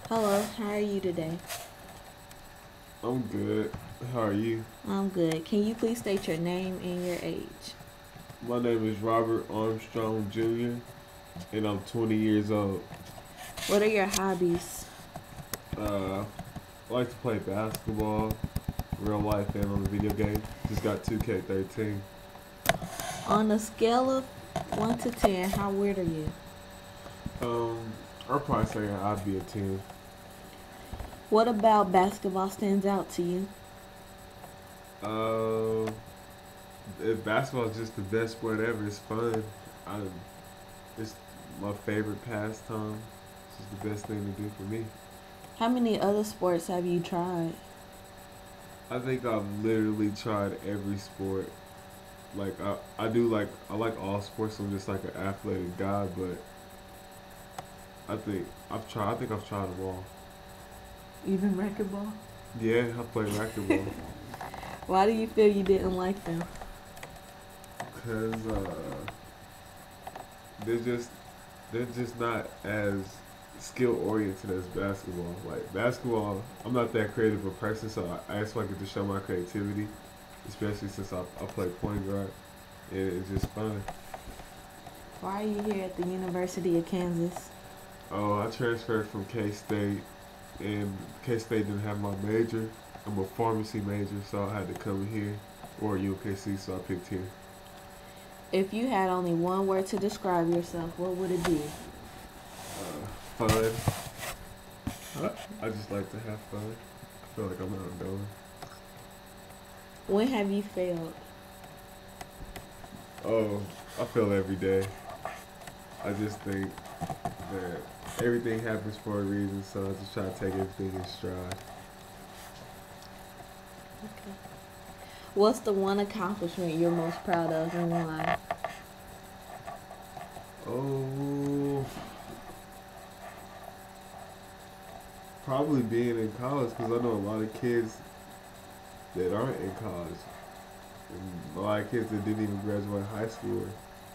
Hello, how are you today? I'm good. How are you? I'm good. Can you please state your name and your age? My name is Robert Armstrong Jr. and I'm 20 years old. What are your hobbies? I like to play basketball, real life, and on the video game. Just got 2K13. On a scale of 1 to 10, how weird are you? Um, I'll probably say I'd be a 10. What about basketball stands out to you? Uh, if basketball is just the best sport ever, it's fun. I, it's my favorite pastime. It's just the best thing to do for me. How many other sports have you tried? I think I've literally tried every sport. I like all sports. I'm just like an athletic guy, but I think I've tried them all. Even racquetball? Yeah, I play racquetball Why do you feel you didn't like them? because they're just they're just not as skill oriented as basketball. Like basketball, I'm not that creative a person, so that's why I get to show my creativity, especially since I play point guard, and it's just fun. Why are you here at the University of Kansas? Oh, I transferred from K State, and K State didn't have my major. I'm a pharmacy major, so I had to come here, or UKC, so I picked here. If you had only one word to describe yourself, what would it be? Fun. I just like to have fun. I feel like I'm outgoing. When have you failed? Oh, I feel every day. I just think that everything happens for a reason, so I just try to take everything in stride. Okay. What's the one accomplishment you're most proud of and why? Oh, probably being in college because I know a lot of kids that aren't in college. And a lot of kids that didn't even graduate high school, or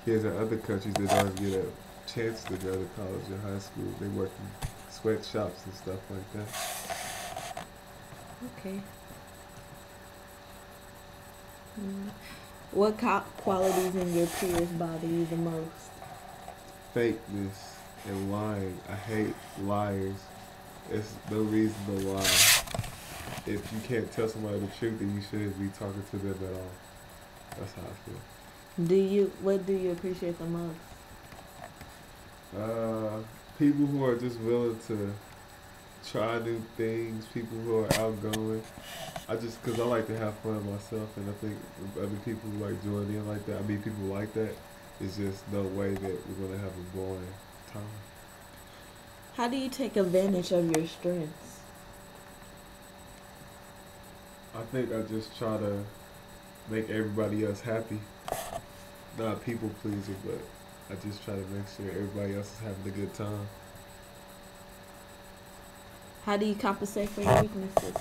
kids in other countries that don't get a chance to go to college or high school. They work in sweatshops and stuff like that. Okay. Mm. What qualities in your peers bother you the most? Fakeness and lying. I hate liars. It's no reason to lie. If you can't tell somebody the truth, then you shouldn't be talking to them at all. That's how I feel. What do you appreciate the most? Uh, People who are just willing to try new things, people who are outgoing. Because I like to have fun myself, and I think if other people like join in like that, I mean, people like that, it's just no way that we're going to have a boring time. How do you take advantage of your strengths? I think I just try to make everybody else happy. Not a people pleaser, but I just try to make sure everybody else is having a good time. How do you compensate for your weaknesses?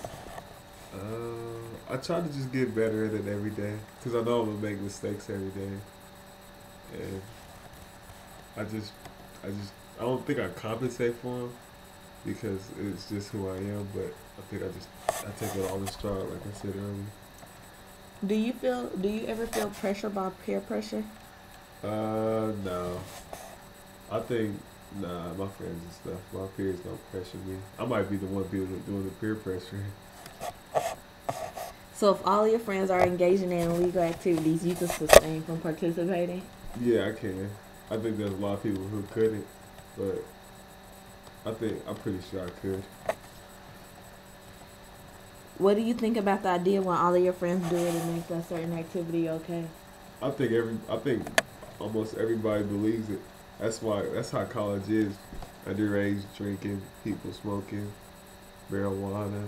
I try to just get better at it every day because I know I'm gonna make mistakes every day, and I just, I don't think I compensate for them because it's just who I am. But I take it all in stride, like I said earlier. Do you ever feel pressure by peer pressure? No, I think nah, my friends and stuff, my peers don't pressure me. I might be the one people doing the peer pressure. So if all your friends are engaging in illegal activities, you can sustain from participating? Yeah, I can. I think there's a lot of people who couldn't, but I'm pretty sure I could. What do you think about the idea when all of your friends do it and makes a certain activity okay? I think almost everybody believes it. That's how college is. Underage drinking, people smoking, marijuana,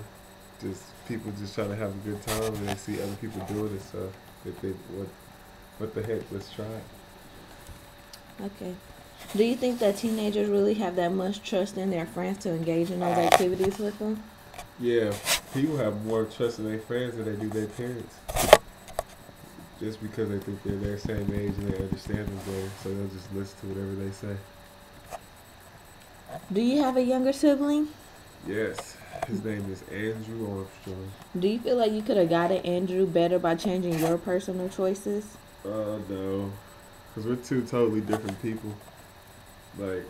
just people just trying to have a good time and they see other people doing it, so they think what the heck, let's try it. Okay. Do you think that teenagers really have that much trust in their friends to engage in those activities with them? Yeah, people have more trust in their friends than they do their parents. Just because they think they're their same age and they understand them better, so they'll just listen to whatever they say. Do you have a younger sibling? Yes, his name is Andrew Armstrong. Do you feel like you could have guided Andrew better by changing your personal choices? No, because we're two totally different people. Like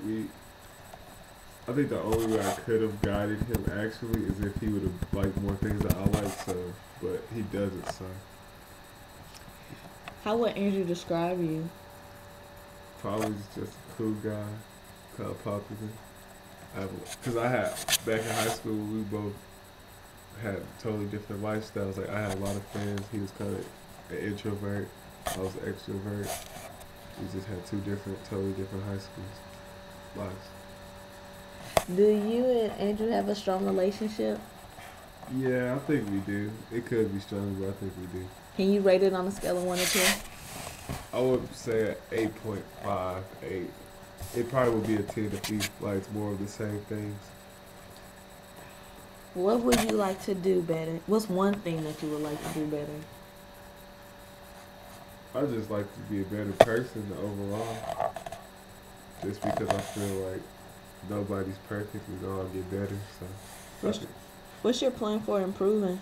I think the only way I could have guided him actually is if he would have liked more things that I like. So, but he doesn't. So, How would Andrew describe you? probably just a cool guy, kind of popular. Because I had back in high school, we both had totally different lifestyles. Like I had a lot of friends. He was kind of an introvert. I was an extrovert. We just had totally different high schools lives. Do you and Andrew have a strong relationship? Yeah, I think we do. It could be stronger, but I think we do. Can you rate it on a scale of 1 to 10? I would say an 8.5, 8. It probably would be a 10 if we liked more of the same things. What would you like to do better? What's one thing that you would like to do better? I just like to be a better person overall. Just because I feel like nobody's perfect, we all get better. So, What's your plan for improving?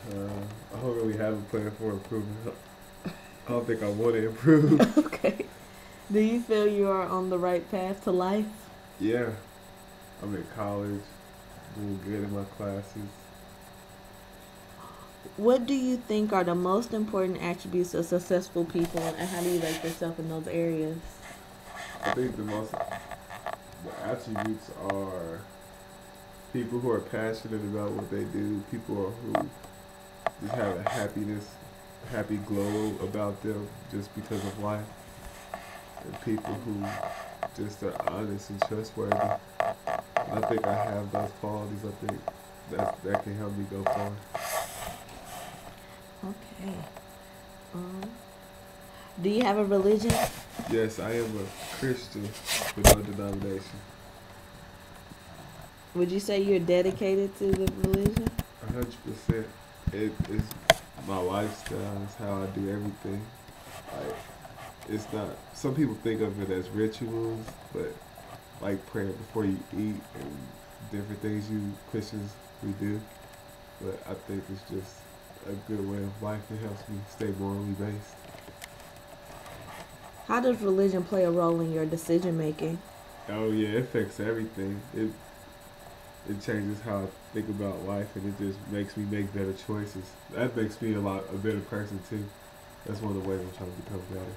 I don't really have a plan for improvement. I don't think I want to improve. Okay. Do you feel you are on the right path to life? Yeah, I'm in college, doing good in my classes. What do you think are the most important attributes of successful people, and how do you rate yourself in those areas? I think the attributes are people who are passionate about what they do, people who just have a happy glow about them just because of life, and people who just are honest and trustworthy. And I think I have those qualities. I think that can help me go far. Okay. Do you have a religion? Yes, I am a Christian with no denomination. Would you say you're dedicated to the religion? 100%. It is my lifestyle. It's how I do everything. Like, it's not. Some people think of it as rituals, but like praying before you eat and different things you Christians we do. But I think it's just a good way of life that helps me stay morally based. How does religion play a role in your decision making? Oh yeah, it affects everything. It changes how I think about life, and it just makes me make better choices. That makes me a better person too. That's one of the ways I'm trying to become better.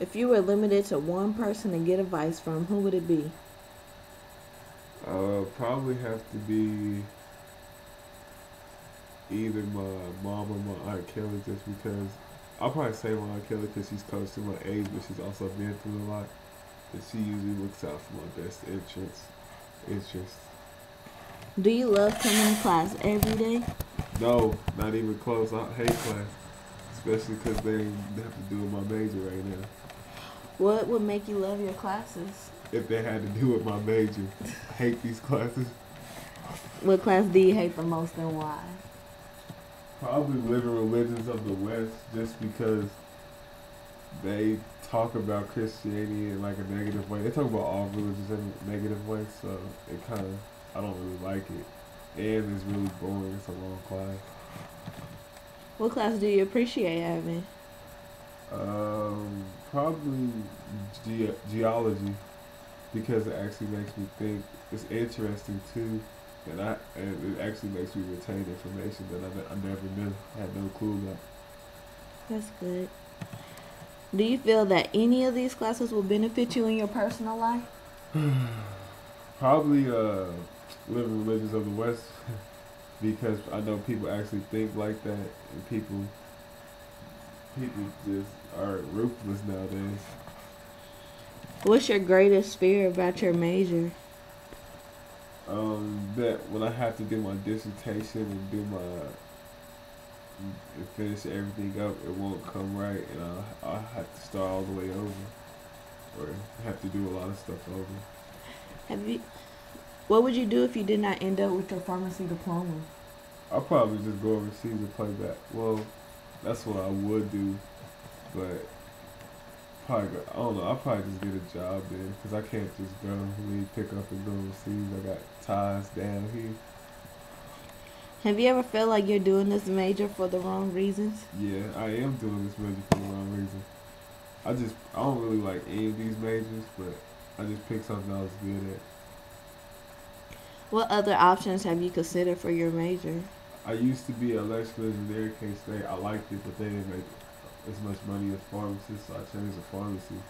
If you were limited to one person to get advice from, who would it be? Probably have to be either my mom or my Aunt Kelly, just because I'll probably say my Aunt Kelly because she's close to my age, but she's also been through a lot. And she usually looks out for my best interests. Do you love coming to class every day? No, not even close. I hate class, especially because they have to do with my major right now. What would make you love your classes? If they had to do with my major, I hate these classes. What class do you hate the most and why? Probably living religions of the West, just because they talk about Christianity in like a negative way. They talk about all religions in a negative way, so it kind of, I don't really like it. And it's really boring. It's a long class. What class do you appreciate having? Probably geology, because it actually makes me think. It's interesting too, and it actually makes me retain information that I never knew. I had no clue about. That's good. Do you feel that any of these classes will benefit you in your personal life? Probably living religions of the West, because I know people actually think like that, and people just are ruthless nowadays. What's your greatest fear about your major? That when I have to do my dissertation and finish everything up, it won't come right, and I'll have to start all the way over, or have to do a lot of stuff over. What would you do if you did not end up with your pharmacy diploma? I'll probably just go overseas and play back. Well, that's what I would do, but probably go, I don't know. I'll probably just get a job then, cause I can't just go leave, pick up and go overseas. I got ties down here. Have you ever felt like you're doing this major for the wrong reasons? Yeah, I am doing this major for the wrong reason. I don't really like any of these majors, but I just picked something I was good at. What other options have you considered for your major? I used to be an electrical engineer at K-State. I liked it, but they didn't make as much money as pharmacists, so I changed to pharmacy.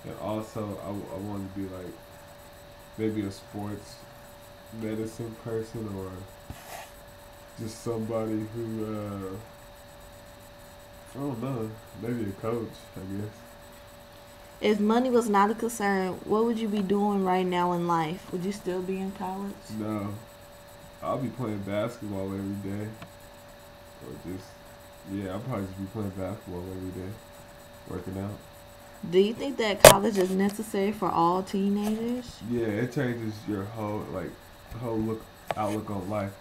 And also, I wanted to be like maybe a sports medicine person or just somebody who, I don't know, maybe a coach, I guess. If money was not a concern, what would you be doing right now in life? Would you still be in college? No, I'll be playing basketball every day. Or just, yeah, I'll probably just be playing basketball every day, working out. Do you think that college is necessary for all teenagers? Yeah, it changes your outlook on life.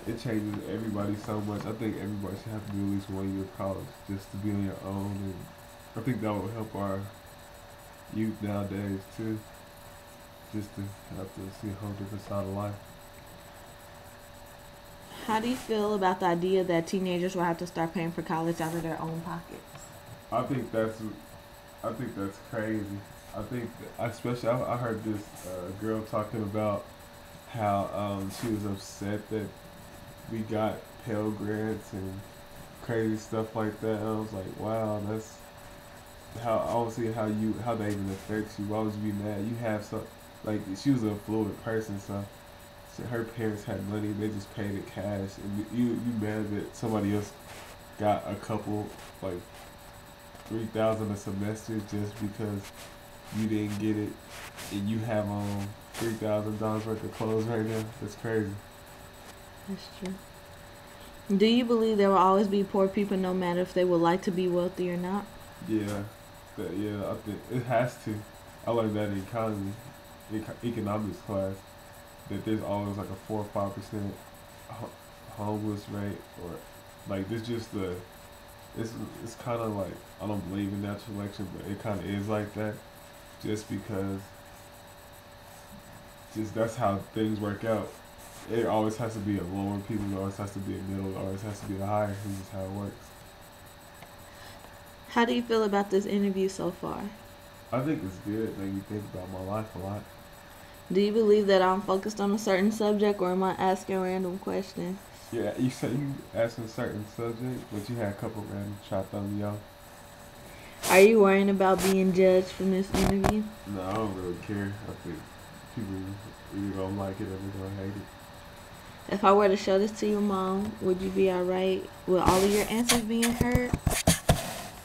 It changes everybody so much. I think everybody should have to do at least 1 year of college just to be on your own, and I think that will help our youth nowadays too. Just to have to see a whole different side of life. How do you feel about the idea that teenagers will have to start paying for college out of their own pockets? I think that's crazy. I think, especially I heard this girl talking about how she was upset that we got Pell Grants and crazy stuff like that. And I was like, wow, that's how I don't see how that even affects you. Why would you be mad? You have some, like, she was an affluent person, so her parents had money. They just paid it cash, and you mad that somebody else got a couple like $3,000 a semester just because you didn't get it, and you have $3,000 worth of clothes right now. That's crazy. That's true. Do you believe there will always be poor people no matter if they would like to be wealthy or not? Yeah, I think it has to. I learned that in economics class, that there's always like a 4 or 5% homeless rate, or like this just it's kind of like, I don't believe in natural selection, but it kind of is like that, just because that's how things work out. It always has to be a lower people, it always has to be a middle, it always has to be a higher. This is how it works. How do you feel about this interview so far? I think it's good. It made me think about my life a lot. Do you believe that I'm focused on a certain subject, or am I asking random questions? Yeah, you said you asked a certain subject, but you had a couple random try to throw me off. Are you worrying about being judged from this interview? No, I don't really care. I think people either gonna like it or they're gonna hate it. If I were to show this to your mom, would you be alright with all of your answers being heard?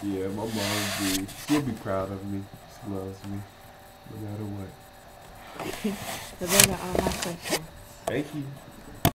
Yeah, my mom she'll be proud of me. She loves me, no matter what. So those are all my questions. Thank you.